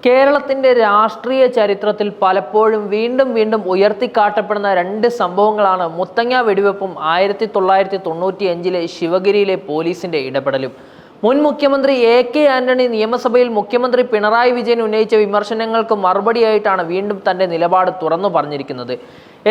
കേരളത്തിന്റെ രാഷ്ട്രീയ ചരിത്രത്തിൽ പലപ്പോഴും വീണ്ടും ഉയർത്തിക്കാട്ടപ്പെടുന്ന രണ്ട് സംഭവങ്ങളാണ് മുത്തങ്ങ വെടിവെപ്പും 1995 ശിവഗിരിയിലെ പോലീസിന്റെ ഇടപെടലും. മുൻ മുഖ്യമന്ത്രി എ.കെ. ആന്റണി നിയമസഭയിൽ മുഖ്യമന്ത്രി പിണറായി വിജയൻ ഉന്നയിച്ച വിമർശനങ്ങൾക്ക് മറുപടിയായിട്ടാണ് വീണ്ടും തന്റെ നിലപാട് തുറന്നു പറഞ്ഞിരിക്കുന്നത്.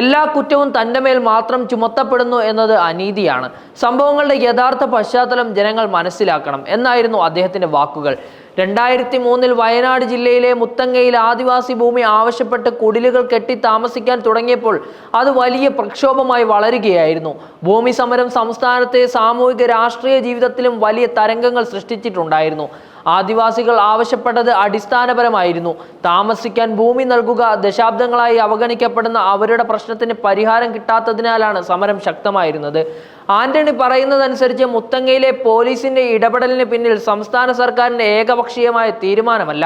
എല്ലാ കുറ്റവും തന്റെ മേൽ മാത്രം ചുമത്തപ്പെടുന്നു എന്നത് അനീതിയാണ്. സംഭവങ്ങളുടെ യഥാർത്ഥ പശ്ചാത്തലം ജനങ്ങൾ മനസ്സിലാക്കണം എന്നായിരുന്നു അദ്ദേഹത്തിന്റെ വാക്കുകൾ. 2003 വയനാട് ജില്ലയിലെ മുത്തങ്ങയിൽ ആദിവാസി ഭൂമി ആവശ്യപ്പെട്ട് കുടിലുകൾ കെട്ടി താമസിക്കാൻ തുടങ്ങിയപ്പോൾ അത് വലിയ പ്രക്ഷോഭമായി വളരുകയായിരുന്നു. ഭൂമി സമരം സംസ്ഥാനത്തെ സാമൂഹിക രാഷ്ട്രീയ ജീവിതത്തിലും വലിയ തരംഗങ്ങൾ സൃഷ്ടിച്ചിട്ടുണ്ടായിരുന്നു. ആദിവാസികൾ ആവശ്യപ്പെട്ടത് അടിസ്ഥാനപരമായിരുന്നു. താമസിക്കാൻ ഭൂമി നൽകുക. ദശാബ്ദങ്ങളായി അവഗണിക്കപ്പെടുന്ന അവരുടെ പ്രശ്നത്തിന് പരിഹാരം കിട്ടാത്തതിനാലാണ് സമരം ശക്തമായിരുന്നത്. ആന്റണി പറയുന്നതനുസരിച്ച് മുത്തങ്ങയിലെ പോലീസിന്റെ ഇടപെടലിന് പിന്നിൽ സംസ്ഥാന സർക്കാരിന്റെ ഏകപക്ഷീയമായ തീരുമാനമല്ല,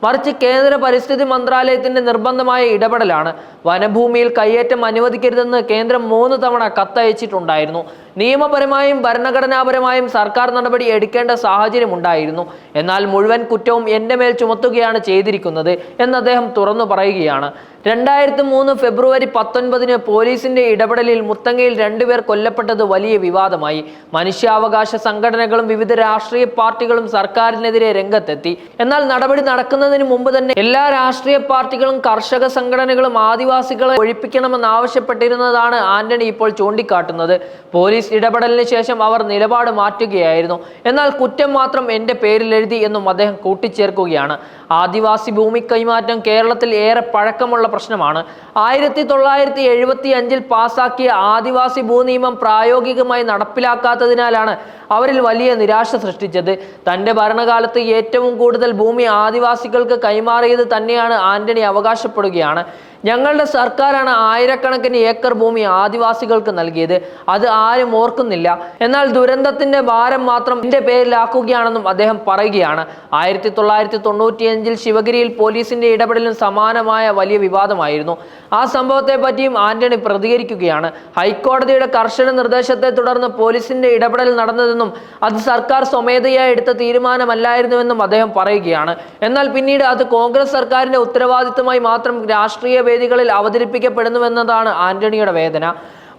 മറിച്ച് കേന്ദ്ര പരിസ്ഥിതി മന്ത്രാലയത്തിന്റെ നിർബന്ധമായ ഇടപെടലാണ്. വനഭൂമിയിൽ കയ്യേറ്റം അനുവദിക്കരുതെന്ന് കേന്ദ്രം 3 തവണ കത്തയച്ചിട്ടുണ്ടായിരുന്നു. നിയമപരമായും ഭരണഘടനാപരമായും സർക്കാർ നടപടി എടുക്കേണ്ട സാഹചര്യം ഉണ്ടായിരുന്നു. എന്നാൽ മുഴുവൻ കുറ്റവും എന്റെ മേൽ ചുമത്തുകയാണ് ചെയ്തിരിക്കുന്നത് എന്ന് അദ്ദേഹം തുറന്നു പറയുകയാണ്. 2003 ഫെബ്രുവരി 19 പോലീസിന്റെ ഇടപെടലിൽ മുത്തങ്ങയിൽ 2 പേർ കൊല്ലപ്പെട്ടത് വലിയ വിവാദമായി. മനുഷ്യാവകാശ സംഘടനകളും വിവിധ രാഷ്ട്രീയ പാർട്ടികളും സർക്കാരിനെതിരെ രംഗത്തെത്തി. എന്നാൽ നടപടി നടക്കുന്നതിന് മുമ്പ് തന്നെ എല്ലാ രാഷ്ട്രീയ പാർട്ടികളും കർഷക സംഘടനകളും ആദിവാസികളെ ഒഴിപ്പിക്കണമെന്ന് ആവശ്യപ്പെട്ടിരുന്നതാണ് ആന്റണി ഇപ്പോൾ ചൂണ്ടിക്കാട്ടുന്നത്. പോലീസ് ഇടപെടലിന് ശേഷം അവർ നിലപാട് മാറ്റുകയായിരുന്നു. എന്നാൽ കുറ്റം മാത്രം എന്റെ പേരിൽ എഴുതി എന്നും അദ്ദേഹം കൂട്ടിച്ചേർക്കുകയാണ്. ആദിവാസി ഭൂമി കൈമാറ്റം കേരളത്തിൽ ഏറെ പഴക്കമുള്ള പ്രശ്നമാണ്. 1975 പാസാക്കിയ ആദിവാസി ഭൂനിയമം പ്രായോഗികമായി നടപ്പിലാക്കാത്തതിനാലാണ് അവരിൽ വലിയ നിരാശ സൃഷ്ടിച്ചത്. തന്റെ ഭരണകാലത്ത് ഏറ്റവും കൂടുതൽ ഭൂമി ആദിവാസികൾക്ക് കൈമാറിയത് തന്നെയാണ് ആന്റണി അവകാശപ്പെടുകയാണ്. ഞങ്ങളുടെ സർക്കാരാണ് ആയിരക്കണക്കിന് ഏക്കർ ഭൂമി ആദിവാസികൾക്ക് നൽകിയത്. അത് ആരും ഓർക്കുന്നില്ല. എന്നാൽ ദുരന്തത്തിന്റെ ഭാരം മാത്രം എന്റെ പേരിലാക്കുകയാണെന്നും അദ്ദേഹം പറയുകയാണ്. 1995 ശിവഗിരിയിൽ പോലീസിന്റെ ഇടപെടലിന് സമാനമായ വലിയ വിവാദമായിരുന്നു. ആ സംഭവത്തെ പറ്റിയും ആന്റണി പ്രതികരിക്കുകയാണ്. ഹൈക്കോടതിയുടെ കർശന നിർദ്ദേശത്തെ തുടർന്ന് പോലീസിന്റെ ഇടപെടൽ നടന്നതെന്നും അത് സർക്കാർ സ്വമേധയാ എടുത്ത തീരുമാനമല്ലായിരുന്നുവെന്നും അദ്ദേഹം പറയുകയാണ്. എന്നാൽ പിന്നീട് അത് കോൺഗ്രസ് സർക്കാരിന്റെ ഉത്തരവാദിത്തമായി മാത്രം രാഷ്ട്രീയ വേദികളിൽ അവതരിപ്പിക്കപ്പെടുന്നുവെന്നതാണ് ആന്റണിയുടെ വേദന.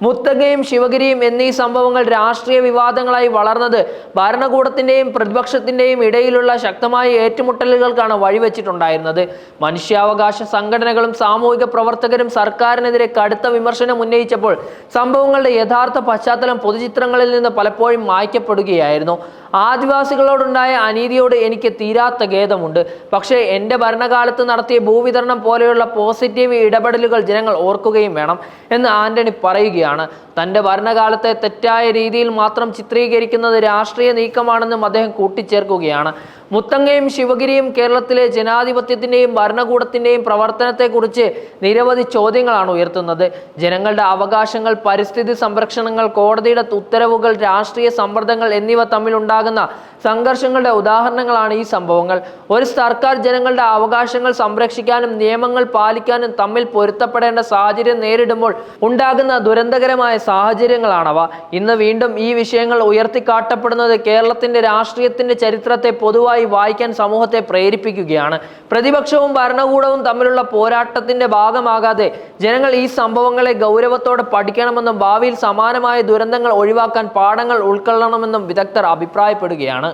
മുത്തങ്ങയും ശിവഗിരിയും എന്നീ സംഭവങ്ങൾ രാഷ്ട്രീയ വിവാദങ്ങളായി വളർന്നത് ഭരണകൂടത്തിന്റെയും പ്രതിപക്ഷത്തിന്റെയും ഇടയിലുള്ള ശക്തമായ ഏറ്റുമുട്ടലുകൾക്കാണ് വഴിവെച്ചിട്ടുണ്ടായിരുന്നത്. മനുഷ്യാവകാശ സംഘടനകളും സാമൂഹിക പ്രവർത്തകരും സർക്കാരിനെതിരെ കടുത്ത വിമർശനം ഉന്നയിച്ചപ്പോൾ സംഭവങ്ങളുടെ യഥാർത്ഥ പശ്ചാത്തലം പൊതുചിത്രങ്ങളിൽ നിന്ന് പലപ്പോഴും മായ്ക്കപ്പെടുകയായിരുന്നു. ആദിവാസികളോടുണ്ടായ അനീതിയോട് എനിക്ക് തീരാത്ത ഖേദമുണ്ട്. പക്ഷേ എന്റെ ഭരണകാലത്ത് നടത്തിയ ഭൂവിതരണം പോലെയുള്ള പോസിറ്റീവ് ഇടപെടലുകൾ ജനങ്ങൾ ഓർക്കുകയും വേണം എന്ന് ആന്റണി പറയുകയാണ്. തന്റെ ഭരണകാലത്തെ തെറ്റായ രീതിയിൽ മാത്രം ചിത്രീകരിക്കുന്നത് രാഷ്ട്രീയ നീക്കമാണെന്നും അദ്ദേഹം കൂട്ടിച്ചേർക്കുകയാണ്. മുത്തങ്ങയും ശിവഗിരിയും കേരളത്തിലെ ജനാധിപത്യത്തിന്റെയും ഭരണകൂടത്തിന്റെയും പ്രവർത്തനത്തെക്കുറിച്ച് നിരവധി ചോദ്യങ്ങളാണ് ഉയർത്തുന്നത്. ജനങ്ങളുടെ അവകാശങ്ങൾ, പരിസ്ഥിതി സംരക്ഷണങ്ങൾ, കോടതിയുടെ ഉത്തരവുകൾ, രാഷ്ട്രീയ സമ്മർദ്ദങ്ങൾ എന്നിവ തമ്മിലുണ്ടാകുന്ന സംഘർഷങ്ങളുടെ ഉദാഹരണങ്ങളാണ് ഈ സംഭവങ്ങൾ. ഒരു സർക്കാർ ജനങ്ങളുടെ അവകാശങ്ങൾ സംരക്ഷിക്കാനും നിയമങ്ങൾ പാലിക്കാനും തമ്മിൽ പൊരുത്തപ്പെടേണ്ട സാഹചര്യം നേരിടുമ്പോൾ ഉണ്ടാകുന്ന ദുരന്തകരമായ സാഹചര്യങ്ങളാണവ. ഇന്ന് വീണ്ടും ഈ വിഷയങ്ങൾ ഉയർത്തിക്കാട്ടപ്പെടുന്നത് കേരളത്തിന്റെ രാഷ്ട്രീയത്തിന്റെ ചരിത്രത്തെ പൊതുവായി വായിക്കാൻ സമൂഹത്തെ പ്രേരിപ്പിക്കുകയാണ്. പ്രതിപക്ഷവും ഭരണകൂടവും തമ്മിലുള്ള പോരാട്ടത്തിന്റെ ഭാഗമാകാതെ ജനങ്ങൾ ഈ സംഭവങ്ങളെ ഗൗരവത്തോടെ പഠിക്കണമെന്നും ഭാവിയിൽ സമാനമായ ദുരന്തങ്ങൾ ഒഴിവാക്കാൻ പാഠങ്ങൾ ഉൾക്കൊള്ളണമെന്നും വിദഗ്ധർ അഭിപ്രായപ്പെടുകയാണ്.